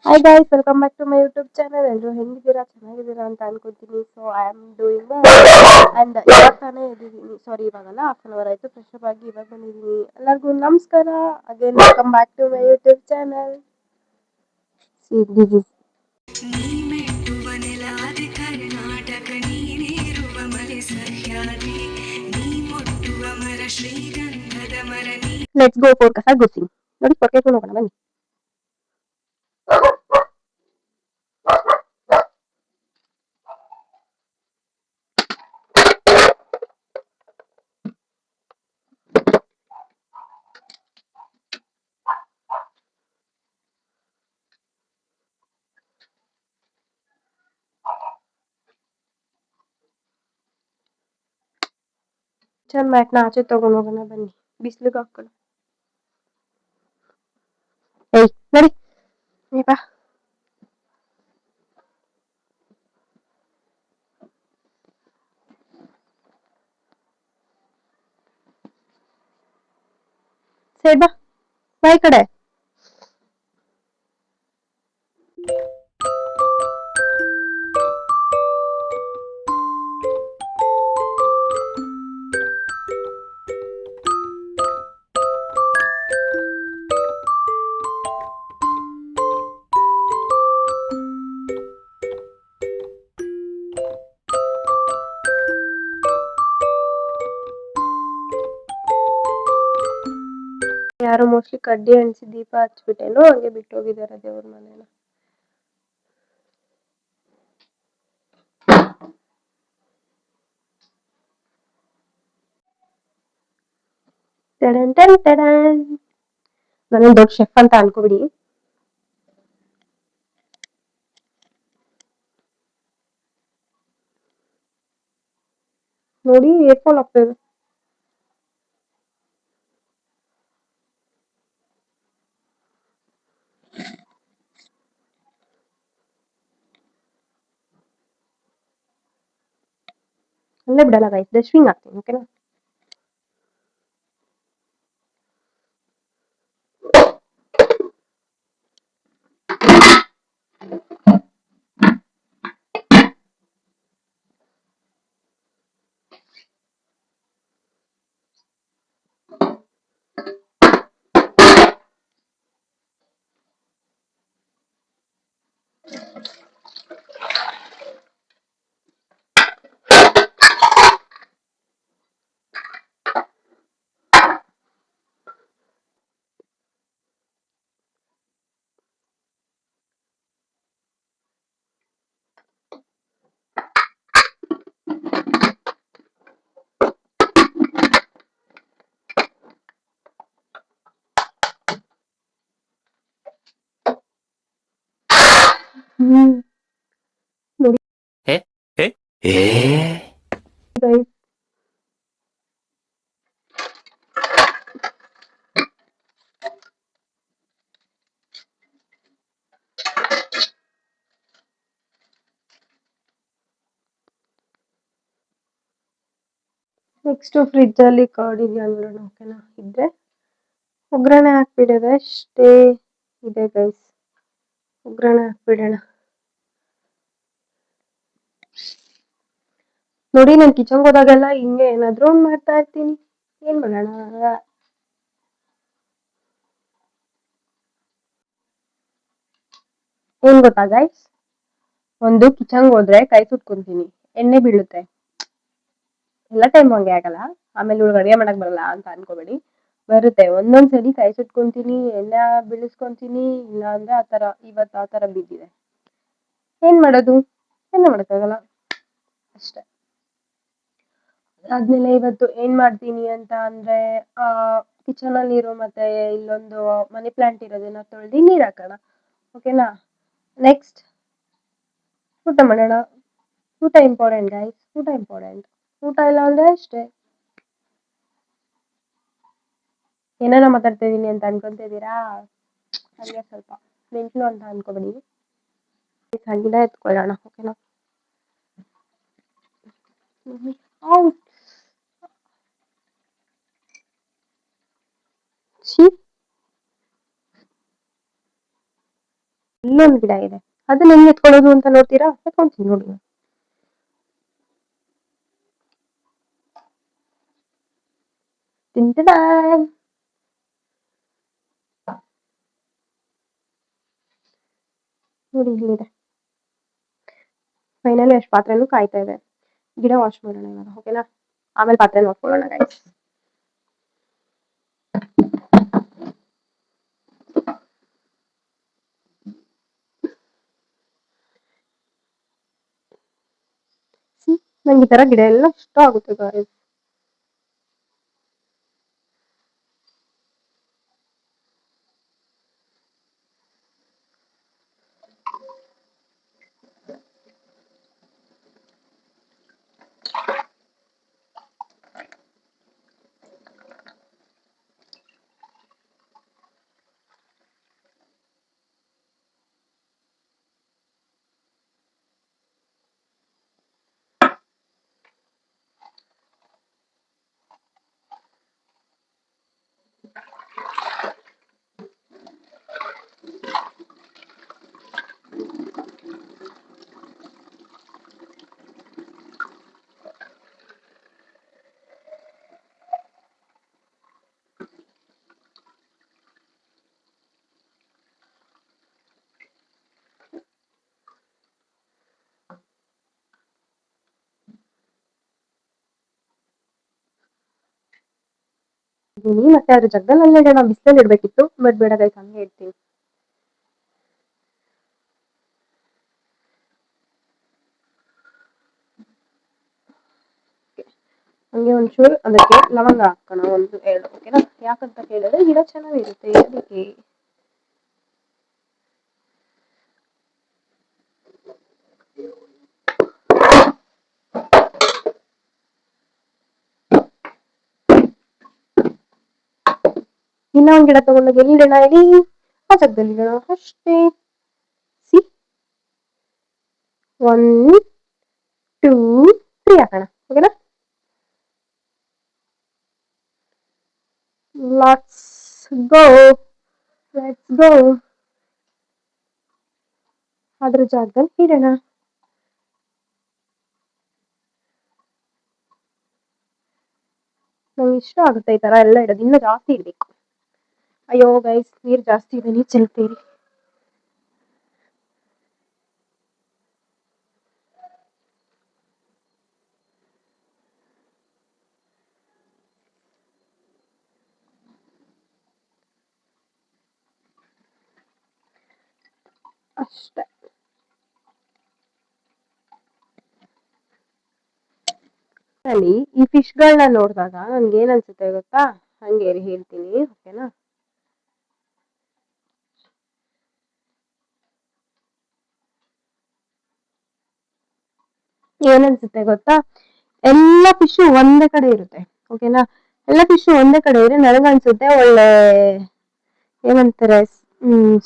Hi guys, welcome back to my YouTube channel. ಎಲ್ಲರೂ ಹೆಂಗಿದ್ದೀರಾ? ಚೆನ್ನಾಗಿದ್ದೀರಾ ಅಂತ ಅನ್ಕೊತೀನಿ. So I am doing and ಇವಾಗ ತಾನೇ ಇದ್ದೀವಿ. ಸಾರಿ, ಇವಾಗಲ್ಲ, ಹಾಫ್ ಅನ್ ಅವರ್ ಆಯಿತು. ಫ್ರೆಶ್ ಅಪ್ ಆಗಿ ಇವಾಗ ಬಂದಿದ್ದೀನಿ. ಎಲ್ಲರಿಗೂ ನಮಸ್ಕಾರ. Again welcome back to my YouTube channel. Let's go for ಕಸ ಗುಸಿ. ನೋಡಿ, ಕೊಡ್ಬೇಕು ಹೋಗೋಣ ಬನ್ನಿ. ಕಿಚನ್ ಮ್ಯಾಟ್ನ ಆಚೆ ತಗೊಂಡು ಹೋಗೋಣ ಬನ್ನಿ, ಬಿಸಿಲಿಗೆ ಹಾಕೋಣ. ಏಯ್ ನಡಿ, ನೀ ಬಾ. ಸೈಡ್ ಬಾ, ಬಾ ಈ ಕಡೆ. ಯಾರೋ ಮೋಸ್ಟ್ಲಿ ಕಡ್ಡಿ ಅಣಿಸಿ ದೀಪ ಹಚ್ಬಿಟ್ಟೇನೋ, ಹಂಗೆ ಬಿಟ್ಟು ಹೋಗಿದ್ದಾರೆ ದೇವ್ರ ಮನೇನ. ನಾನು ದೊಡ್ಡ ಶೆಫ್ ಅಂತ ಅನ್ಕೋಬಿಡಿ. ನೋಡಿ, ಏರ್ಫಾಲ್ ಆಗ್ತಾ ಇದೆ. ಅಲ್ಲೇ ಬಿಡಲ್ಲ ಗೈಸ್, ಡಸ್ಟ್ಬಿನ್ ಹಾಕ್ತೀನಿ, ಓಕೆನಾ? ನೋಡಿ ಗೈಸ್, ನೆಕ್ಸ್ಟ್ ಫ್ರಿಜ್ ಅಲ್ಲಿ ಕರ್ಡ್ ಇದೆಯಾ ನೋಡೋಣ, ಓಕೆನಾ? ಇದ್ರೆ ಒಗ್ಗರಣೆ ಹಾಕ್ಬಿಡೋದೆ ಅಷ್ಟೇ. ಇದೆ ಗೈಸ್, ಒಗ್ಗರಣೆ ಹಾಕ್ಬಿಡೋಣ. ನೋಡಿ, ನಾನು ಕಿಚನ್ಗೆ ಹೋದಾಗೆಲ್ಲ ಹಿಂಗೆ ಏನಾದ್ರು ಒಂದು ಮಾಡ್ತಾ ಇರ್ತೀನಿ. ಏನ್ ಮಾಡೋಣ? ಏನ್ ಗೊತ್ತಾ ಗೈಸ್, ಒಂದು ಕಿಚನ್ಗೆ ಹೋದ್ರೆ ಕೈ ಸುಟ್ಕೊಂತೀನಿ, ಎಣ್ಣೆ ಬೀಳುತ್ತೆ. ಎಲ್ಲ ಟೈಮ್ ಹಂಗೆ ಆಗಲ್ಲ, ಆಮೇಲೆ ಇವ್ಳು ಅಡುಗೆ ಮಾಡಕ್ ಬರಲ್ಲ ಅಂತ ಅನ್ಕೋಬೇಡಿ. ಬರುತ್ತೆ, ಒಂದೊಂದ್ಸರಿ ಕೈ ಸುಟ್ಕೊಂತೀನಿ, ಎಣ್ಣೆ ಬೀಳಿಸ್ಕೊಂತೀನಿ, ಇಲ್ಲ ಅಂದ್ರೆ ಆತರ. ಇವತ್ತು ಆತರ ಬಿದ್ದಿದೆ, ಏನ್ ಮಾಡೋದು? ಏನೇ ಮಾಡಕ್ಕಾಗಲ್ಲ, ಅಷ್ಟೆ. ಆದ್ಮೇಲೆ ಇವತ್ತು ಏನ್ ಮಾಡ್ತೀನಿ ಅಂತ ಅಂದ್ರೆ, ಕಿಚನ್ ಅಲ್ಲಿ ಇರೋ ಮತ್ತೆ ಇಲ್ಲೊಂದು ಮನಿ ಪ್ಲಾಂಟ್ ಇರೋದನ್ನ ತೊಳೆದು ನೀರ್ ಹಾಕೋಣ, ಓಕೆನಾ? ನೆಕ್ಸ್ಟ್ ಊಟ ಮಾಡೋಣ. ಊಟ ಇಂಪಾರ್ಟೆಂಟ್ ಗೈಸ್, ಊಟ ಇಂಪಾರ್ಟೆಂಟ್. ಊಟ ಇಲ್ಲ ಅಂದ್ರೆ ಅಷ್ಟೇ. ಏನೇನೋ ಮಾತಾಡ್ತಾ ಇದೀನಿ ಅಂತ ಅನ್ಕೊಂತಿದ್ದೀರಾ? ಹಂಗೆ ಸ್ವಲ್ಪ ಮೆಂಟ್ಲು ಅಂತ ಅನ್ಕೋಬೇಡಿ. ಗಿಡ ಎತ್ಕೊಳ್ಳೋಣ, ಓಕೆನಾ? ಇಲ್ಲೊಂದು ಗಿಡ ಇದೆ, ಅದನ್ನ ಹೆಂಗ್ ಎತ್ಕೊಳ್ಳೋದು ಅಂತ ನೋಡ್ತೀರಾ? ಎತ್ಕೊಂತೀನಿ ನೋಡಿ. ತಿಂತದ ನೋಡಿ, ಇಲ್ಲಿದೆ. ಫೈನಲಿ ಅಷ್ಟು ಪಾತ್ರೆನೂ ಕಾಯ್ತಾ ಇದೆ. ಗಿಡ ವಾಶ್ ಮಾಡೋಣ ಇವಾಗ, ಓಕೆನಾ? ಆಮೇಲೆ ಪಾತ್ರೆ ನೋಡ್ಕೊಳ್ಳೋಣ ಗೈಸ್. ನಂಗೆ ಈ ತರ ಗಿಡ ಎಲ್ಲ ಇಷ್ಟ ಆಗುತ್ತೆ ಗೈಸ್. ಮತ್ತೆ ಅದ್ರ ಜಗ್ಗಲ್ಲೇ ಇಡೋಣ, ಬಿಸಿಲಲ್ಲಿ ಇಡ್ಬೇಕಿತ್ತು, ಬಟ್ ಬೇಡ ಗೈಸ್, ಹಂಗೆ ಇಡ್ತೀನಿ. ಹಂಗೆ ಒಂಚೂರು ಅದಕ್ಕೆ ಲವಂಗ ಹಾಕೋಣ, 1-2, ಓಕೆನಾ? ಯಾಕಂತ ಹೇಳಿದ್ರೆ ಗಿಡ ಚೆನ್ನಾಗಿರುತ್ತೆ ಅದಕ್ಕೆ. ಇನ್ನ ಒಂದ್ ಗಿಡ ತಗೊಂಡಾಗ ಎಲ್ಲಿಡೋಣ ಹೇಳಿ? ಆ ಜಾಗದಲ್ಲಿ ಇಡೋಣ ಅಷ್ಟೇ. ಸಿ 1, 2, 3 ಹಾಕೋಣ, ಓಕೆನಾ? Let's go. ಅದ್ರ ಜಾಗದಲ್ಲಿ ಇಡೋಣ. ನಂಗೆ ಇಷ್ಟ ಆಗುತ್ತೆ ಈ ತರ ಎಲ್ಲ ಇಡೋದು, ಇನ್ನೂ ಜಾಸ್ತಿ ಇಡ್ಬೇಕು. ಅಯ್ಯೋ ಗೈಸ್, ನೀರ್ ಜಾಸ್ತಿ ಇದೆ, ನೀರ್ ಚೆಲ್ತೀರಿ. ಅಷ್ಟೇ. ಅಲ್ಲಿ ಈ ಫಿಶ್ಗಳನ್ನ ನೋಡಿದಾಗ ನನ್ಗೆ ಏನ್ ಅನ್ಸುತ್ತೆ ಗೊತ್ತಾ? ಹಂಗೆ ಹೇಳ್ತೀನಿ, ಓಕೆನಾ? ಏನನ್ಸುತ್ತೆ ಗೊತ್ತಾ? ಎಲ್ಲ ಫಿಶ್ ಒಂದೇ ಕಡೆ ಇರುತ್ತೆ, ಓಕೆನಾ? ಎಲ್ಲ ಫಿಶ್ ಒಂದೇ ಕಡೆ ಇದ್ರೆ ನನಗನ್ಸುತ್ತೆ ಒಳ್ಳೆ ಏನಂತಾರೆ,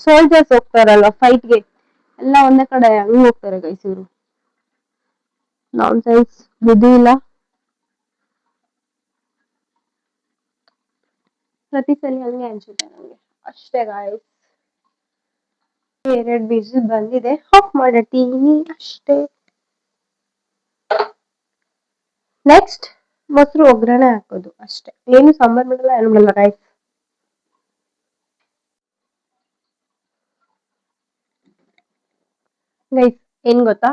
ಸೋಲ್ಜರ್ಸ್ ಹೋಗ್ತಾರಲ್ವಾ ಫೈಟ್ಗೆ, ಎಲ್ಲ ಒಂದೇ ಕಡೆ ಹಂಗ್ ಹೋಗ್ತಾರೆ ಗೈಸ್ ಇವರು. ನಾನ್ ಸೆನ್ಸ್, ಬುದ್ಧಿ ಇಲ್ಲ. ಪ್ರತಿ ಸಲ ಹಂಗೆ ಅನ್ಸುತ್ತೆ ನಂಗೆ, ಅಷ್ಟೇ ಗಾಯ್ಸ್. 2 ಬೀಜ ಬಂದಿದೆ, ಆಫ್ ಮಾಡತೀನಿ ಅಷ್ಟೇ. ನೆಕ್ಸ್ಟ್ ಮೊಸರು ಒಗ್ಗರಣೆ ಹಾಕೋದು ಅಷ್ಟೇ, ಏನು ಸಾಂಬಾರ್ ಮಾಡಲ್ಲ, ಏನು ಮಾಡಲ್ಲ ಗೈಸ್. ಗೈಸ್ ಏನ್ ಗೊತ್ತಾ,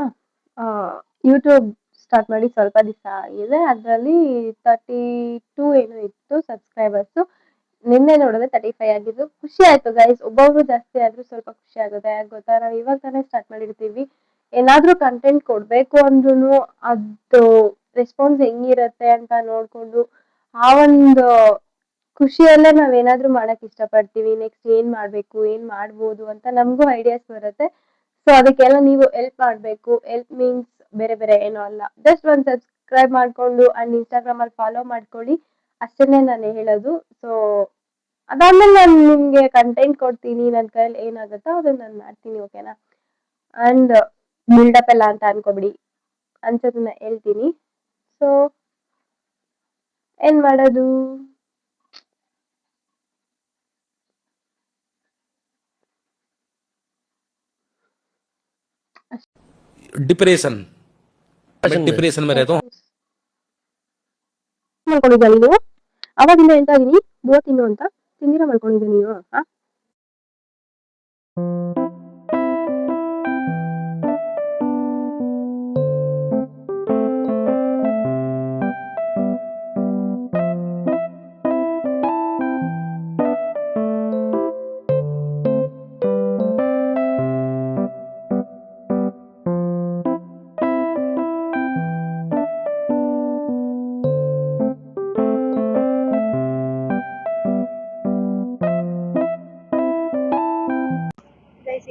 ಯೂಟ್ಯೂಬ್ ಸ್ಟಾರ್ಟ್ ಮಾಡಿ ಸ್ವಲ್ಪ ದಿವಸ ಆಗಿದೆ, ಅದರಲ್ಲಿ 32 ಏನೋ ಇತ್ತು ಸಬ್ಸ್ಕ್ರೈಬರ್ಸ್. ನಿನ್ನೆ ನೋಡಿದ್ರೆ 35 ಆಗಿದ್ದು, ಖುಷಿ ಆಯ್ತು ಗೈಸ್. ಒಬ್ಬೊಬ್ರು ಜಾಸ್ತಿ ಆದ್ರೂ ಸ್ವಲ್ಪ ಖುಷಿ ಆಗುತ್ತೆ. ಯಾಕೆ ಗೊತ್ತಾ, ನಾವು ಇವಾಗ ತಾನೇ ಸ್ಟಾರ್ಟ್ ಮಾಡಿರ್ತೀವಿ, ಏನಾದ್ರೂ ಕಂಟೆಂಟ್ ಕೊಡ್ಬೇಕು ಅಂದ್ರೂ ಅದು ರೆಸ್ಪಾನ್ಸ್ ಹೆಂಗಿರತ್ತೆ ಅಂತ ನೋಡ್ಕೊಂಡು ಆ ಒಂದು ಖುಷಿಯಲ್ಲೇ ನಾವೇನಾದ್ರೂ ಮಾಡಕ್ ಇಷ್ಟಪಡ್ತೀವಿ. ನೆಕ್ಸ್ಟ್ ಏನ್ ಮಾಡ್ಬೇಕು, ಏನ್ ಮಾಡ್ಬೋದು ಅಂತ ನಮಗೂ ಐಡಿಯಾಸ್ ಬರುತ್ತೆ. ಸೊ ಅದಕ್ಕೆಲ್ಲ ನೀವು ಹೆಲ್ಪ್ ಮಾಡ್ಬೇಕು. ಹೆಲ್ಪ್ ಮೀನ್ಸ್ ಬೇರೆ ಬೇರೆ ಏನೋ ಅಲ್ಲ, ಜಸ್ಟ್ ಒಂದು ಸಬ್ಸ್ಕ್ರೈಬ್ ಮಾಡ್ಕೊಂಡು ಅಂಡ್ ಇನ್ಸ್ಟಾಗ್ರಾಮ್ ಅಲ್ಲಿ ಫಾಲೋ ಮಾಡ್ಕೊಳ್ಳಿ, ಅಷ್ಟನ್ನೇ ನಾನು ಹೇಳೋದು. ಸೊ ಅದಾದ್ಮೇಲೆ ನಾನು ನಿಮ್ಗೆ ಕಂಟೆಂಟ್ ಕೊಡ್ತೀನಿ, ನನ್ನ ಕೈಯಲ್ಲಿ ಏನಾಗುತ್ತೋ ಅದನ್ನ ನಾನು ಮಾಡ್ತೀನಿ, ಓಕೆನಾ? ಅಂಡ್ ಬಿಲ್ಡಪ್ ಎಲ್ಲ ಅಂತ ಅನ್ಕೋಬಿಡಿ, ಅನ್ಸೋದನ್ನ ಹೇಳ್ತೀನಿ. ಸೊ ಏನ್ ಮಾಡೋದು? डिप्रेशन मैं डिप्रेशन में रहता हूँ. ಮಾಡ್ಕೊಂಡಿದ್ಯಾ ನೀನು? ಅವಾಗಿಂದ ಹೇಳ್ತಾ ಇದೀನಿ ಬೂವ ತಿನ್ನು ಅಂತ. ತಿಂದಿರ ಮಾಡ್ಕೊಂಡಿದ್ಯಾ ನೀನು?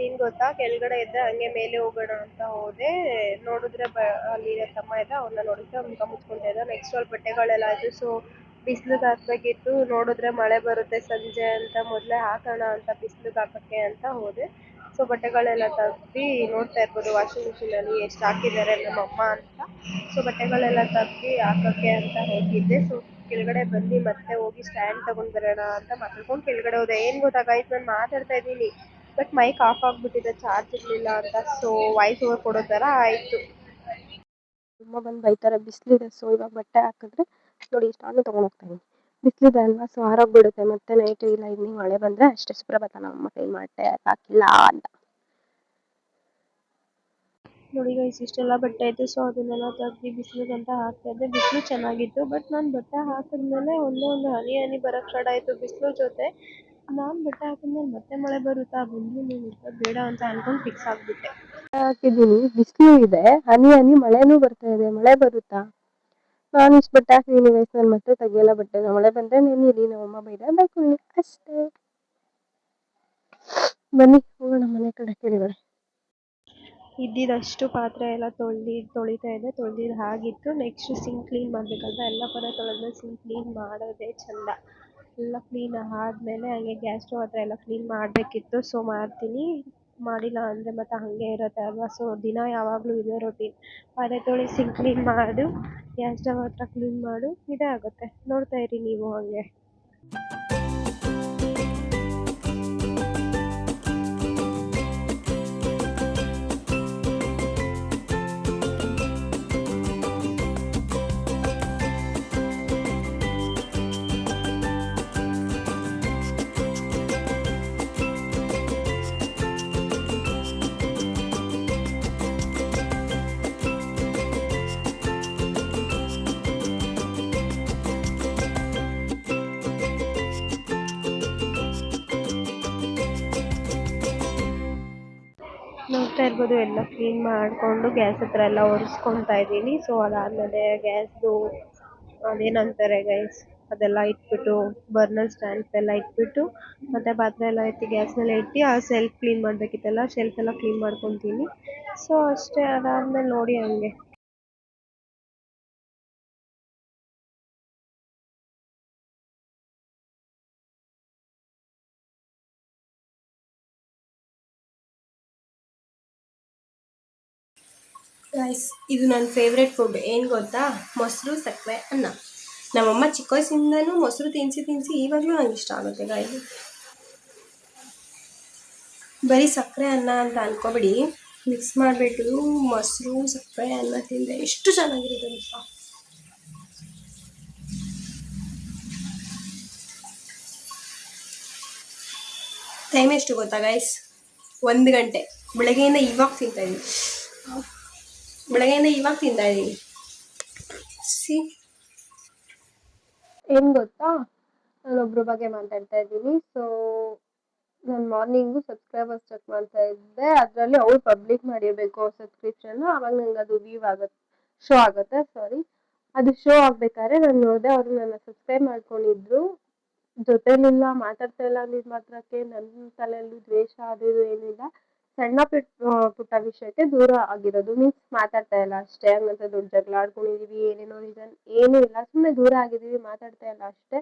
ಏನ್ ಗೊತ್ತಾ, ಕೆಳಗಡೆ ಇದ್ದೆ, ಹಂಗೆ ಮೇಲೆ ಹೋಗೋಣ ಅಂತ ಹೋದೆ. ನೋಡಿದ್ರೆ ಅಲ್ಲಿ ತಮ್ಮ ಇದ್ದ, ಅವ್ರನ್ನ ನೋಡಿದ್ರೆ ಮುಖ ಮುಚ್ಕೊಂತ ಇದ್ದ. ನೆಕ್ಸ್ಟ್ ಅಲ್ಲಿ ಬಟ್ಟೆಗಳೆಲ್ಲ ಆಯ್ತು. ಸೊ ಬಿಸಿಲಿಗೆ ಹಾಕ್ಬೇಕಿತ್ತು. ನೋಡಿದ್ರೆ ಮಳೆ ಬರುತ್ತೆ ಸಂಜೆ ಅಂತ ಮೊದಲೇ ಹಾಕೋಣ ಅಂತ ಬಿಸಿಲಿಗೆ ಹಾಕಕ್ಕೆ ಅಂತ ಹೋದೆ. ಸೊ ಬಟ್ಟೆಗಳೆಲ್ಲ ತೆಗ್ದು ನೋಡ್ತಾ ಇರ್ಬೋದು ವಾಷಿಂಗ್ ಮಿಷಿನಲ್ಲಿ ಎಷ್ಟು ಹಾಕಿದ್ದಾರೆ ನಮ್ಮ ಅಮ್ಮ ಅಂತ. ಸೊ ಬಟ್ಟೆಗಳೆಲ್ಲ ತೆಗ್ದು ಹಾಕಕ್ಕೆ ಅಂತ ಹೋಗಿದ್ದೆ. ಸೊ ಕೆಳಗಡೆ ಬಂದು ಮತ್ತೆ ಹೋಗಿ ಸ್ಟ್ಯಾಂಡ್ ತಗೊಂಡ್ ಬರೋಣ ಅಂತ ಮಾತಾಡ್ಕೊಂಡು ಕೆಳಗಡೆ ಹೋದೆ. ಏನ್ ಗೊತ್ತಾಗಾಯ್ತು, ನಾನು ಮಾತಾಡ್ತಾ ಇದ್ದೀನಿ ಬಟ್ ಮೈಕ್ ಆಫ್ ಆಗ್ಬಿಟ್ಟಿದೆ, ಚಾರ್ಜ್ ಇರಲಿಲ್ಲ ಅಂತ. ಸೊ ವಾಯ್ಸ್ ಓವರ್ ಕೊಡೋ ಥರ ಆಯಿತು. ತುಂಬ ಬಂದು ಬೈತಾರೆ, ಬಿಸಿಲಿದೆ. ಸೊ ಇವಾಗ ಬಟ್ಟೆ ಹಾಕಿದ್ರೆ ನೋಡಿ ಇಷ್ಟಾನು ತೊಗೊಂಡು ಹೋಗ್ತಾ ಇದ್ದೀನಿ. ಬಿಸಿಲಿದೆ ಅಲ್ವಾ, ಸೊ ಆರೋಗ್ಬಿಡುತ್ತೆ. ಮತ್ತೆ ನೈಟ್ ಇಲ್ಲ ಈವ್ನಿಂಗ್ ಮಳೆ ಬಂದರೆ ಅಷ್ಟೇ ಸುಪ್ರಭಾತ ನಮ್ಮ ಕೈ ಬಟ್ಟೆ ಹಾಕಿಲ್ಲ ಅಂತ. ನೋಡಿ ಗೈಸ್, ಇಷ್ಟೆಲ್ಲ ಬಟ್ಟೆ ಐತೆ. ಸೊ ಅದನ್ನೆಲ್ಲ ತೆಗ್ದು ಬಿಸಿಲಿಗಂತ ಹಾಕ್ತಾ ಇದ್ದೆ. ಬಿಸಿಲು ಚೆನ್ನಾಗಿತ್ತು, ಬಟ್ ನಾನು ಬಟ್ಟೆ ಹಾಕಿದ್ಮೇಲೆ ಒಂದೇ ಒಂದು ಹನಿ ಬರೋಕ್ಕೆ ಸ್ಟಾರ್ಟ್ ಆಯಿತು ಬಿಸಿಲು ಜೊತೆ. ನಾನು ಬಟ್ಟೆ ಹಾಕಿದ್ಮೇಲೆ ಮತ್ತೆ ಮಳೆ ಬರುತ್ತಾ, ಬಂದು ನೀವು ಬೇಡ ಅಂತ ಅನ್ಕೊಂಡು ಫಿಕ್ಸ್ ಆಗಿಬಿಟ್ಟೆ. ಹಾಕಿದ್ದೀನಿ, ಬಿಸಿಲು ಇದೆ, ಹನಿ ಮಳೆನೂ ಬರ್ತಾ ಇದೆ. ಮಳೆ ಬರುತ್ತಾ? ನಾನು ಇಷ್ಟು ಬಟ್ಟೆ ಹಾಕಿದ್ದೀನಿ ಗೈಸ್, ನಾನು ಮತ್ತೆ ತೆಗಿಯಲ್ಲ ಬಟ್ಟೆ. ಮಳೆ ಬಂದರೆ ನೆನೀಲಿ, ನಮ್ಮಮ್ಮ ಬೈದರೆ ಬೈಕೊಳ್ಳಿ ಅಷ್ಟೇ. ಬನ್ನಿ ಹೋಗೋಣ ಮನೆ ಕಡೆ ಕೆಳಗಡೆ. ಇದ್ದಿದ್ದಷ್ಟು ಪಾತ್ರೆ ಎಲ್ಲ ತೊಳಿತಾ ಇದೆ. ತೊಳೆದಿದ್ದು ಆಗಿತ್ತು. ನೆಕ್ಸ್ಟ್ ಸಿಂಕ್ ಕ್ಲೀನ್ ಮಾಡಬೇಕಲ್ವ, ಎಲ್ಲ ಪದ ತೊಳೆದ್ಮೇಲೆ ಸಿಂಕ್ ಕ್ಲೀನ್ ಮಾಡೋದೇ ಚೆಂದ. ಎಲ್ಲ ಕ್ಲೀನ್ ಆದಮೇಲೆ ಹಾಗೆ ಗ್ಯಾಸ್ ಸ್ಟವ್ ಹತ್ರ ಎಲ್ಲ ಕ್ಲೀನ್ ಮಾಡಬೇಕಿತ್ತು. ಸೊ ಮಾಡ್ತೀನಿ, ಮಾಡಿಲ್ಲ ಅಂದರೆ ಮತ್ತೆ ಹಾಗೆ ಇರುತ್ತೆ ಅಲ್ವಾ. ಸೊ ದಿನ ಯಾವಾಗಲೂ ಇದೇ ರೊಟೀನ್. ಪಾತ್ರೆ ತೊಳಿ, ಸಿಂಕ್ ಕ್ಲೀನ್ ಮಾಡು, ಗ್ಯಾಸ್ ಸ್ಟವ್ ಹತ್ರ ಕ್ಲೀನ್ ಮಾಡು, ಇದೇ ಆಗುತ್ತೆ. ನೋಡ್ತಾ ಇರಿ ನೀವು ಹಾಗೆ. ನೋಡ್ತಾ ಇರ್ಬೋದು, ಎಲ್ಲ ಕ್ಲೀನ್ ಮಾಡಿಕೊಂಡು ಗ್ಯಾಸ್ ಹತ್ರ ಎಲ್ಲ ಒರೆಸ್ಕೊತಾ ಇದ್ದೀನಿ. ಸೊ ಅದಾದಮೇಲೆ ಗ್ಯಾಸ್ದು ಅದೇನಂತಾರೆ ಗೈಸ್, ಅದೆಲ್ಲ ಇಟ್ಬಿಟ್ಟು ಬರ್ನರ್ ಸ್ಟ್ಯಾಂಡ್ಸ್ ಎಲ್ಲ ಇಟ್ಬಿಟ್ಟು ಮತ್ತೆ ಪಾತ್ರೆ ಎಲ್ಲ ಎತ್ತಿ ಗ್ಯಾಸ್ ಮೇಲೆ ಇಟ್ಟು ಆ ಸೆಲ್ಫ್ ಕ್ಲೀನ್ ಮಾಡಬೇಕಿತ್ತಲ್ಲ, ಶೆಲ್ಫ್ ಎಲ್ಲ ಕ್ಲೀನ್ ಮಾಡ್ಕೊತೀನಿ. ಸೊ ಅಷ್ಟೇ, ಅದಾದಮೇಲೆ ನೋಡಿ ಹಂಗೆ. ಗೈಸ್, ಇದು ನನ್ನ ಫೇವ್ರೆಟ್ ಫುಡ್. ಏನು ಗೊತ್ತಾ, ಮೊಸರು ಸಕ್ಕರೆ ಅನ್ನ. ನಮ್ಮಮ್ಮ ಚಿಕ್ಕ ವಯಸ್ಸಿಂದನೂ ಮೊಸರು ತಿನ್ನಿಸಿ ಇವಾಗಲೂ ನಂಗೆ ಇಷ್ಟ ಆಗುತ್ತೆ ಗೈಸ್. ಬರೀ ಸಕ್ಕರೆ ಅನ್ನ ಅಂತ ಅನ್ಕೋಬಿಡಿ, ಮಿಕ್ಸ್ ಮಾಡಿಬಿಟ್ಟು ಮೊಸರು ಸಕ್ಕರೆ ಅನ್ನ ತಿಂದರೆ ಎಷ್ಟು ಚೆನ್ನಾಗಿರುತ್ತೆ ಗೊತ್ತಾ. ಟೈಮ್ ಎಷ್ಟು ಗೊತ್ತಾ ಗೈಸ್, 1 ಗಂಟೆ. ಬೆಳಗ್ಗೆಯಿಂದ ಇವಾಗ ತಿಂತಾಯಿದ್ದೀನಿ. ಏನು ಗೊತ್ತಾ, ನಾನೊಬ್ಬರ ಬಗ್ಗೆ ಮಾತಾಡ್ತಾ ಇದ್ದೀನಿ. ಸೊ ನಾನು ಮಾರ್ನಿಂಗು ಸಬ್ಸ್ಕ್ರೈಬರ್ಸ್ ಚೆಕ್ ಮಾಡ್ತಾ ಇದ್ದೆ. ಅದರಲ್ಲಿ ಅವ್ರು ಪಬ್ಲಿಕ್ ಮಾಡಿರಬೇಕು ಅವ್ರ ಸಬ್ಸ್ಕ್ರಿಪ್ಷನ್, ಆವಾಗ ನಂಗೆ ಅದು ಶೋ ಆಗುತ್ತೆ. ಅದು ಶೋ ಆಗ್ಬೇಕಾದ್ರೆ ನಾನು ನೋಡಿದೆ, ಅವರು ನನ್ನ ಸಬ್ಸ್ಕ್ರೈಬ್ ಮಾಡ್ಕೊಂಡಿದ್ರು. ಜೊತೆಲಿಲ್ಲ, ಮಾತಾಡ್ತಾ ಇಲ್ಲ ಅಂದಿದ್ದು ಮಾತ್ರಕ್ಕೆ ನನ್ನ ತಲೆಯಲ್ಲಿ ದ್ವೇಷ ಅದು ಇದು ಏನಿಲ್ಲ. ಸಣ್ಣ ಪುಟ್ಟ ವಿಷಯಕ್ಕೆ ದೂರ ಆಗಿರೋದು, ಮೀನ್ಸ್ ಮಾತಾಡ್ತಾ ಇಲ್ಲ ಅಷ್ಟೇ. ಹಂಗಂತ ದೊಡ್ಡ ಜಗಳ ಆಡ್ಕೊಂಡಿದೀವಿ, ಏನೇನೋ ರೀಸನ್ ಏನೂ ಇಲ್ಲ, ಸುಮ್ಮನೆ ದೂರ ಆಗಿದ್ದೀವಿ, ಮಾತಾಡ್ತಾ ಇಲ್ಲ ಅಷ್ಟೇ.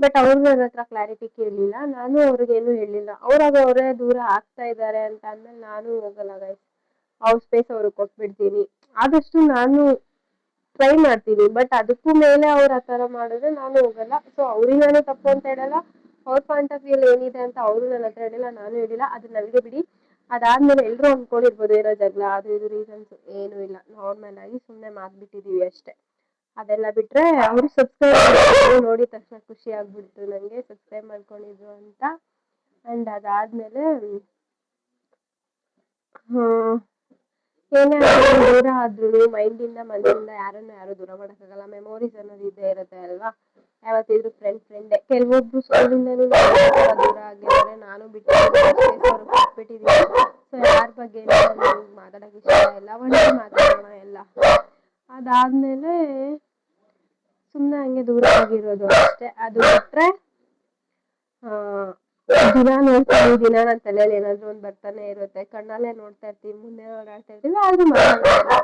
ಬಟ್ ಅವ್ರು ನನ್ನ ಹತ್ರ ಕ್ಲಾರಿಟಿ ಕೇಳಲಿಲ್ಲ, ನಾನು ಅವ್ರಿಗೇನು ಹೇಳಿಲ್ಲ. ಅವರೇ ದೂರ ಆಗ್ತಾ ಇದ್ದಾರೆ ಅಂತ ಅಂದ್ಮೇಲೆ ನಾನು ಹೋಗಲ್ಲ ಗೈಸ್, ಅವ್ರ ಸ್ಪೇಸ್ ಅವ್ರಿಗೆ ಕೊಟ್ಬಿಡ್ತೀನಿ. ಆದಷ್ಟು ನಾನು ಟ್ರೈ ಮಾಡ್ತೀನಿ, ಬಟ್ ಅದಕ್ಕೂ ಮೇಲೆ ಅವ್ರು ಆ ಥರ ಮಾಡಿದ್ರೆ ನಾನು ಹೋಗಲ್ಲ. ಸೊ ಅವ್ರಿಗೆ ನಾನು ತಪ್ಪು ಅಂತ ಹೇಳಲ್ಲ, ಅವ್ರ ಪಾಯಿಂಟ್ ಆಫ್ ವ್ಯೂ ಏನಿದೆ ಅಂತ ಅವರು ನನ್ನ ಹತ್ರ ಹೇಳಿಲ್ಲ, ನಾನು ಹೇಳಿಲ್ಲ. ಅದು ನನಗೆ ಬಿಡಿ. ಅದಾದ್ಮೇಲೆ ಎಲ್ರು ಅನ್ಕೊಂಡಿರ್ಬೋದು ಏನೋ ಜಗಳ ಅದು ಇದು ರೀಸನ್ಸ್ ಏನು ಇಲ್ಲ, ನಾರ್ಮಲ್ ಆಗಿ ಸುಮ್ನೆ ಮಾತ್ಬಿಟ್ಟಿದೀವಿ ಅಷ್ಟೇ. ಅದೆಲ್ಲ ಬಿಟ್ರೆ ಅವರು ಸಬ್ಸ್ಕ್ರೈಬ್ ನೋಡಿದ ತಕ್ಷಣ ಖುಷಿ ಆಗ್ಬಿಡ್ತು ನಂಗೆ, ಸಬ್ಸ್ಕ್ರೈಬ್ ಮಾಡ್ಕೊಂಡಿದ್ರು ಅಂತ. ಅಂಡ್ ಅದಾದ್ಮೇಲೆ ಏನೇ ಆದ್ರೂ ದೂರ ಆದ್ರೂ ಮೈಂಡಿಂದ ಮನಸ್ಸಿಂದ ಯಾರು ದೂರ ಮಾಡಕ್ಕಾಗಲ್ಲ. ಮೆಮೊರೀಸ್ ಅನ್ನೋದು ಇದ್ದೇ ಇರುತ್ತೆ ಅಲ್ವಾ, ಯಾವತ್ತಿದ್ರು ಫ್ರೆಂಡೇ. ಕೆಲವೊಬ್ರು ಸ್ಕೂಲಿಂದಲೂ ದೂರ ಆಗಿದ್ದಾರೆ, ನಾನು ಬಿಟ್ಟಿದ್ದೀನಿ. ಸೊ ಯಾರ ಬಗ್ಗೆ ಮಾತಾಡಕ್ ಇಷ್ಟ ಇಲ್ಲ, ಒಂದೇ ಮಾತಾಡೋಣ ಎಲ್ಲ. ಅದಾದ್ಮೇಲೆ ಸುಮ್ಮನೆ ಹಂಗೆ ದೂರ ಆಗಿರೋದು ಅಷ್ಟೇ. ಅದು ಬಿಟ್ರೆ ದಿನ ನೋಡ್ತೀವಿ, ದಿನ ನನ್ನ ತಲೆಯಲ್ಲಿ ಏನಾದ್ರು ಒಂದು ಬರ್ತಾನೆ ಇರುತ್ತೆ, ಕಣ್ಣಲ್ಲೇ ನೋಡ್ತಾ ಇರ್ತೀವಿ, ಮುಂದೆ ಓಡಾಡ್ತಾ ಇರ್ತೀವಿ, ಆದ್ರೂ ಮಾತಾಡ್ತಾರೆ.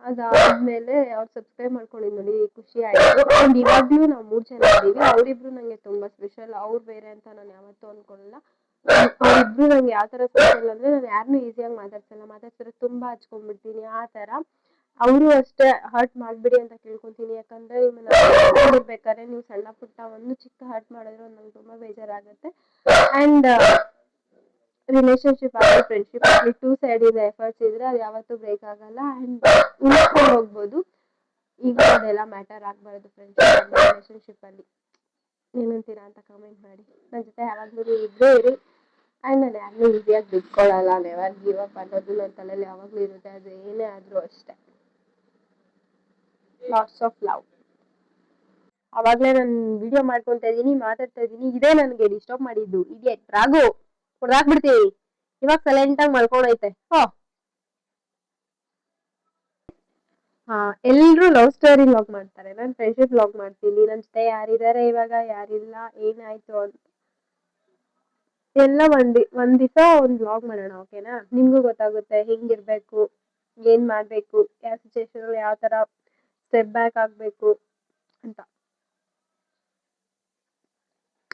ಅದಾದ್ಮೇಲೆ ಅವ್ರು ಸಬ್ಸ್ಕ್ರೈಬ್ ಮಾಡ್ಕೊಂಡಿದ್ದು ನೋಡಿ ಖುಷಿ ಆಯ್ತು. ಅಂಡ್ ಇವಾಗ್ಲೂ ನಾವು 3 ಜನ ಇದ್ದೀವಿ. ಅವರಿಬ್ರು ನಂಗೆ ತುಂಬಾ ಸ್ಪೆಷಲ್, ಅವ್ರು ಬೇರೆ ಅಂತ ನಾನು ಯಾವತ್ತೂ ಅನ್ಕೊಳ್ಳಲ್ಲ. ಅವರಿಬ್ರು ನಂಗೆ ಯಾವ ತರ ಸ್ಪೆಷಲ್ ಅಂದ್ರೆ, ನಾನು ಯಾರನ್ನೂ ಈಸಿಯಾಗಿ ಮಾತಾಡ್ಸಿದ್ರೆ ತುಂಬಾ ಹಚ್ಕೊಂಡ್ಬಿಡ್ತೀನಿ ಆ ತರ. ಅವರು ಅಷ್ಟೇ ಹರ್ಟ್ ಮಾಡ್ಬಿಡಿ ಅಂತ ಕೇಳ್ಕೊಂತೀನಿ, ಯಾಕಂದ್ರೆ ಇರ್ಬೇಕಾದ್ರೆ ನೀವು ಸಣ್ಣ ಪುಟ್ಟ ಒಂದು ಚಿಕ್ಕ ಹರ್ಟ್ ಮಾಡಿದ್ರು ನಂಗೆ ತುಂಬಾ ಬೇಜಾರಾಗುತ್ತೆ. ಅಂಡ್ ರಿಲೇಶನ್ಶಿಪ್ ಆಗಲಿ ಫ್ರೆಂಡ್ಶಿಪ್ ಆಗಲಿ 2 ಸೈಡ್ ಇದೆ ಎಫರ್ಟ್ಸ್ ಇದ್ರೆ ಅದು ಯಾವತ್ತೂ ಬ್ರೇಕ್ ಆಗಲ್ಲ. ಅಂಡ್ ಉಳಿಸ್ಕೊಂಡು ಹೋಗ್ಬೋದು. ಈಗ ಅದೆಲ್ಲ ಮ್ಯಾಟರ್ ಆಗ್ಬಾರ್ದು ಫ್ರೆಂಡ್ಶಿಪ್ ರಿಲೇಶನ್ಶಿಪ್ ಅಲ್ಲಿ. ಏನಂತೀರಾ ಅಂತ ಕಮೆಂಟ್ ಮಾಡಿ. ನನ್ನ ಜೊತೆ ಯಾವಾಗ್ಲೂ ಇದ್ದೇ ಇರಿ. ಅಂಡ್ ನಾನು ಯಾರನ್ನೂ ಈಸಿಯಾಗಿ ಬಿಟ್ಕೊಳಲ್ಲ, ನೆವರ್ ಗಿವ್ ಅಪ್ ಅನ್ನೋದು ನನ್ನ ತಲೆಯಲ್ಲಿ ಯಾವಾಗ್ಲೂ ಇರುತ್ತೆ, ಅದು ಏನೇ ಆದ್ರೂ ಅಷ್ಟೇ. Lots of love. ಅವಾಗ್ಲೇ ನಾನು ವಿಡಿಯೋ ಮಾಡ್ಕೊಂತ ಇದೀನಿ, ಮಾತಾಡ್ತಾ ಇದೀನಿ, ಇದೇ ನನಗೆ ಡಿಸ್ಟರ್ಬ್ ಮಾಡಿದ್ದು. ಇಡಿಯಟ್ ರಾಗು ಹೊಡೆದಾಕ್ಬಿಡ್ತೀವಿ. ಇವಾಗ ಸೈಲೆಂಟ್ ಆಗಿ ಮಲ್ಕೊಂಡೈತೆ. ಎಲ್ರು ಲವ್ ಸ್ಟೋರಿ ವ್ಲಾಗ್ ಮಾಡ್ತಾರೆ, ನಾನು ಫ್ರೆಂಡ್ಶಿಪ್ ವ್ಲಾಗ್ ಮಾಡ್ತೀನಿ. ನನ್ನ ಜೊತೆ ಯಾರಿದ್ದಾರೆ ಇವಾಗ, ಯಾರಿಲ್ಲ, ಏನಾಯ್ತು ಅಂತ ಎಲ್ಲ ಒಂದ್ ದಿವಸ ಒಂದು ವ್ಲಾಗ್ ಮಾಡೋಣ, ಓಕೆನಾ? ನಿಮ್ಗೂ ಗೊತ್ತಾಗುತ್ತೆ ಹೆಂಗಿರ್ಬೇಕು, ಏನ್ ಮಾಡ್ಬೇಕು, ಯಾವ ಸಿಚುವೇಶನ್ ಯಾವ ತರ ಸ್ಟೆಪ್ ಬ್ಯಾಕ್ ಆಗ್ಬೇಕು ಅಂತ.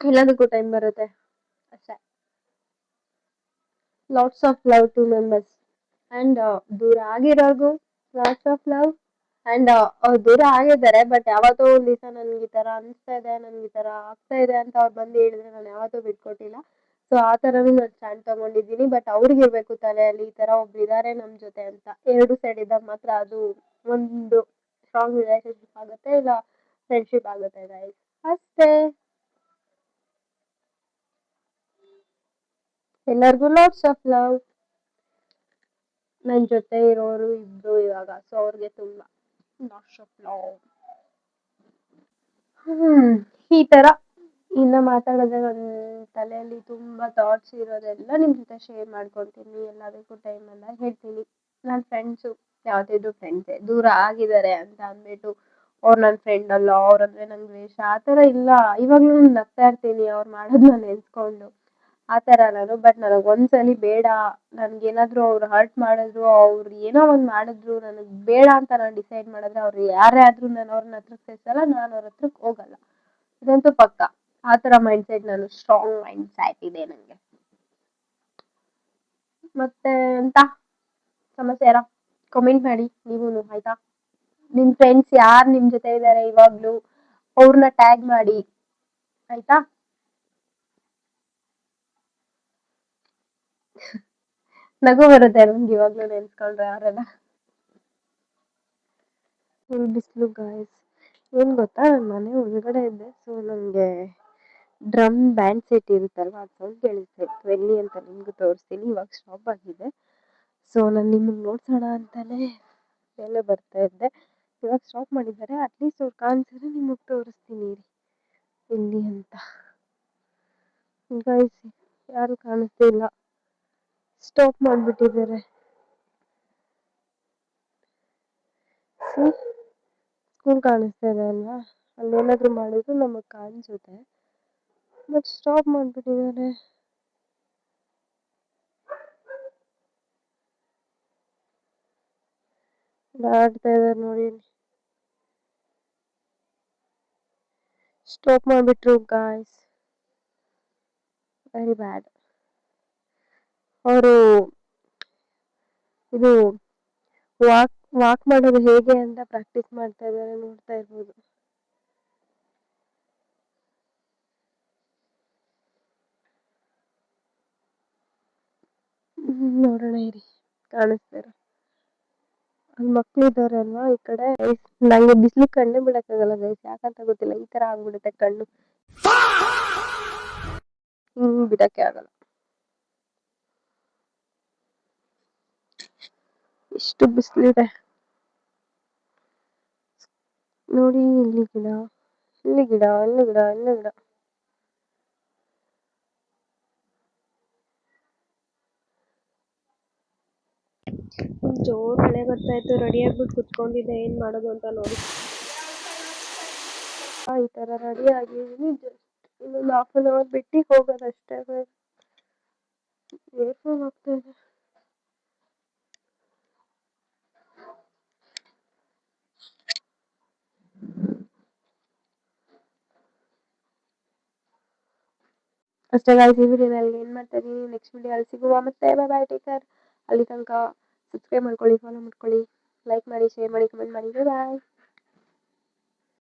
ಎಲ್ಲದಕ್ಕೂ ಟೈಮ್ ಬರುತ್ತೆ ಅಷ್ಟೇ. Lots of love two members. And ದೂರ ಆಗಿರೋರ್ಗು ಲಾಟ್ಸ್ ಆಫ್ ಲವ್. ಅಂಡ್ ಅವ್ರು ದೂರ ಆಗಿದ್ದಾರೆ, ಬಟ್ ಯಾವತ್ತೋ ಒಂದ್ ದಿವಸ ನನ್ಗೆ ಈ ತರ ಅನಿಸ್ತಾ ಇದೆ, ನನ್ಗೆ ಈ ತರ ಆಗ್ತಾ ಇದೆ ಅಂತ ಅವ್ರು ಬಂದು ಹೇಳಿದ್ರೆ ನಾನು ಯಾವತ್ತೂ ಬಿಟ್ಕೊಟ್ಟಿಲ್ಲ. ಸೊ ಆ ತರನು ನಾನು ಸ್ಟ್ಯಾಂಡ್ ತಗೊಂಡಿದ್ದೀನಿ. ಬಟ್ ಅವ್ರಿಗೆ ಇರ್ಬೇಕು ತಲೆಯಲ್ಲಿ ಈ ತರ ಒಬ್ರು ಇದಾರೆ ನಮ್ ಜೊತೆ ಅಂತ. 2 ಸೈಡ್ ಇದ್ದಾಗ ಮಾತ್ರ ಅದು ಒಂದು ಸ್ಟ್ರಾಂಗ್ ರಿಲೇಶನ್ಶಿಪ್ ಆಗುತ್ತೆ, ಇಲ್ಲ ಫ್ರೆಂಡ್ಶಿಪ್ ಆಗುತ್ತೆ ಗೈಸ್, ಅಷ್ಟೇ. ಎಲ್ಲರಿಗೂ ಲಾಟ್ಸ್ ಆಫ್ ಲವ್. ನನ್ನ ಜೊತೆ ಇರೋರು ಇಬ್ರು ಇವಾಗ, ಸೊ ಅವ್ರಿಗೆ ತುಂಬಾ ಲಾಟ್ಸ್ ಆಫ್ ಲವ್. ಈ ತರ ಇನ್ನ ಮಾತಾಡೋದೇ ನನ್ನ ತಲೆಯಲ್ಲಿ ತುಂಬಾ ಥಾಟ್ಸ್ ಇರೋದೆಲ್ಲ ನಿಮ್ ಜೊತೆ ಶೇರ್ ಮಾಡ್ಕೊಳ್ತೀನಿ. ಎಲ್ಲದಕ್ಕೂ ಟೈಮ್ ಎಲ್ಲ ಹೇಳ್ತೀನಿ. ನನ್ನ ಫ್ರೆಂಡ್ಸು ಯಾವತ್ತಿದ್ರು ಫ್ರೆಂಡ್ಸೇ, ದೂರ ಆಗಿದ್ದಾರೆ ಅಂತ ಅಂದ್ಬಿಟ್ಟು ಅವ್ರು ನನ್ನ ಫ್ರೆಂಡ್ ಅಲ್ಲ, ಅವ್ರಂದ್ರೆ ನಂಗೆ ದ್ವೇಷ ಆ ಥರ ಇಲ್ಲ. ಇವಾಗ್ಲೂ ನಾನು ನಗ್ತಾ ಇರ್ತೀನಿ ಅವ್ರು ಮಾಡೋದನ್ನ ನೆನ್ಸ್ಕೊಂಡು, ಆ ಥರ ನಾನು. ಬಟ್ ನನಗೆ ಒಂದ್ಸಲಿ ಬೇಡ, ನನ್ಗೇನಾದ್ರು ಅವ್ರು ಹರ್ಟ್ ಮಾಡಿದ್ರು, ಅವ್ರು ಏನೋ ಒಂದು ಮಾಡಿದ್ರು, ನನಗೆ ಬೇಡ ಅಂತ ನಾನು ಡಿಸೈಡ್ ಮಾಡಿದ್ರೆ ಅವ್ರು ಯಾರೇ ಆದ್ರೂ ನಾನು ಅವ್ರನ್ನ ಹತ್ರಕ್ಕೆ ಸೇರ್ಸಲ್ಲ, ನಾನು ಅವ್ರ ಹತ್ರಕ್ಕೆ ಹೋಗಲ್ಲ. ಇದಂತೂ ಪಕ್ಕ. ಆ ಥರ ಮೈಂಡ್ ಸೆಟ್, ನಾನು ಸ್ಟ್ರಾಂಗ್ ಮೈಂಡ್ ಸೆಟ್ ಇದೆ ನನಗೆ. ಮತ್ತೆ ಎಂತ ಸಮಸ್ಯೆ ಇಲ್ಲ, ಕಮೆಂಟ್ ಮಾಡಿ ನೀವೂನು, ಆಯ್ತಾ? ನಿಮ್ ಫ್ರೆಂಡ್ಸ್ ಯಾರು ನಿಮ್ ಜೊತೆ ಇದ್ದಾರೆ ಇವಾಗ್ಲೂ ಅವ್ರನ್ನ ಟ್ಯಾಗ್ ಮಾಡಿ, ಆಯ್ತಾ? ನಗು ಬರುತ್ತೆ ನಮ್ಗೆ ಇವಾಗ್ಲೂ ನೆನ್ಸ್ಕೊಂಡ್ರೆ ಅವರೆಲ್ಲ. ಫುಲ್ ಬಿಸಿಲು ಗಾಯ್ಸ್. ಏನ್ ಗೊತ್ತಾ, ನನ್ನ ಮನೆ ಒಳಗಡೆ ಇದ್ದೆ, ಸೊ ನನಗೆ ಡ್ರಮ್ ಬ್ಯಾಂಡ್ ಸೆಟ್ ಇರುತ್ತಲ್ವ, ಅದು ಸೌಂಡ್ ಕೇಳಿಸ್ತಾ ಇತ್ತು. ಎಲ್ಲಿ ಅಂತ ನಿಮ್ಗೂ ತೋರಿಸ್ತೀನಿ. ಇವಾಗ ಸ್ಟಾಪ್ ಆಗಿದೆ. ಸೊ ನಾನು ನಿಮಗೆ ನೋಡ್ಸೋಣ ಅಂತಾನೆ ಮೇಲೆ ಬರ್ತಾ ಇದ್ದೆ. ಇವಾಗ ಸ್ಟಾಪ್ ಮಾಡಿದ್ದಾರೆ. ಅಟ್ಲೀಸ್ಟ್ ಅವ್ರು ಕಾಣಿಸಿದ್ರೆ ನಿಮಗೆ ತೋರಿಸ್ತೀನಿ ಎಲ್ಲಿ ಅಂತ. ಗೈಸ್ ಯಾರು ಕಾಣಿಸ್ತಿಲ್ಲ, ಸ್ಟಾಪ್ ಮಾಡಿಬಿಟ್ಟಿದ್ದಾರೆ. ಸ್ಕೂಲ್ ಕಾಣಿಸ್ತಾ ಇದೆ ಅಲ್ವಾ, ಅಲ್ಲೇನಾದ್ರೂ ಮಾಡಿದ್ರು ನಮಗೆ ಕಾಣಿಸುತ್ತೆ. ಬಟ್ ಸ್ಟಾಪ್ ಮಾಡಿಬಿಟ್ಟಿದ್ದಾರೆ. ಆಡ್ತಾ ಇದ್ದಾರೆ ನೋಡಿ, ಸ್ಟಾಪ್ ಮಾಡಿಬಿಟ್ರು ಗಾಯ್ಸ್, ವೆರಿ ಬ್ಯಾಡ್. ಅವರು ಇದು ವಾಕ್ ಮಾಡೋದು ಹೇಗೆ ಅಂತ ಪ್ರಾಕ್ಟೀಸ್ ಮಾಡ್ತಾ ಇದ್ದಾರೆ, ನೋಡ್ತಾ ಇರ್ಬೋದು. ನೋಡೋಣ ಇರಿ, ಕಾಣಿಸ್ತಾರೆ ಅಲ್ಲಿ ಮಕ್ಳು ಇದ್ದಾರೆ ಅಲ್ವಾ ಈ ಕಡೆ. ನಂಗೆ ಬಿಸಿಲು ಕಣ್ಣೇ ಬಿಡಕ್ಕಾಗಲ್ಲ ಗೈಸ್, ಯಾಕಂತ ಗೊತ್ತಿಲ್ಲ, ಈ ತರ ಆಗ್ಬಿಡುತ್ತೆ ಕಣ್ಣು, ಬಿಡಕ್ಕೆ ಆಗಲ್ಲ, ಎಷ್ಟು ಬಿಸಿಲಿದೆ ನೋಡಿ. ಇಲ್ಲಿ ಗಿಡ, ಇಲ್ಲಿ ಗಿಡ, ಇಲ್ಲಿ ಗಿಡ, ಇಲ್ಲಿ ಗಿಡ. ಜೋರ್ ಮಳೆ ಬರ್ತಾ ಇತ್ತು, ರೆಡಿ ಆಗ್ಬಿಟ್ಟು ಕುತ್ಕೊಂಡಿದ್ದೆ, ಏನ್ ಮಾಡೋದು ಅಂತ ನೋಡಿ. ಈ ತರ ರೆಡಿ ಆಗಿದ್ದೀನಿ, ಜಸ್ಟ್ ಇನ್ನೊಂದು ½ ಬಿಟ್ಟು ಹೋಗೋದಷ್ಟೇ. ಏರ್ಫೋನ್ ಹೋಗ್ತಾ ಇದೆ. ಅಷ್ಟೇ ಗಾಯ್ಸ್, ಈ ವಿಡಿಯೋದಲ್ಲಿ ಏನ್ ಮಾಡ್ತಾ ಇದೀನಿ, ನೆಕ್ಸ್ಟ್ ವಿಡಿಯೋದಲ್ಲಿ ಸಿಗುವ, ಮತ್ತೆ ಬೈ ಬೈ, ಟೇಕ್ ಕೇರ್. ಅಲ್ಲಿ ತನಕ ಸಬ್ಸ್ಕ್ರೈಬ್ ಮಾಡ್ಕೊಳ್ಳಿ, ಫಾಲೋ ಮಾಡ್ಕೊಳ್ಳಿ, ಲೈಕ್ ಮಾಡಿ, ಶೇರ್ ಮಾಡಿ, ಕಮೆಂಟ್ ಮಾಡಿ, ಬಾಯ್.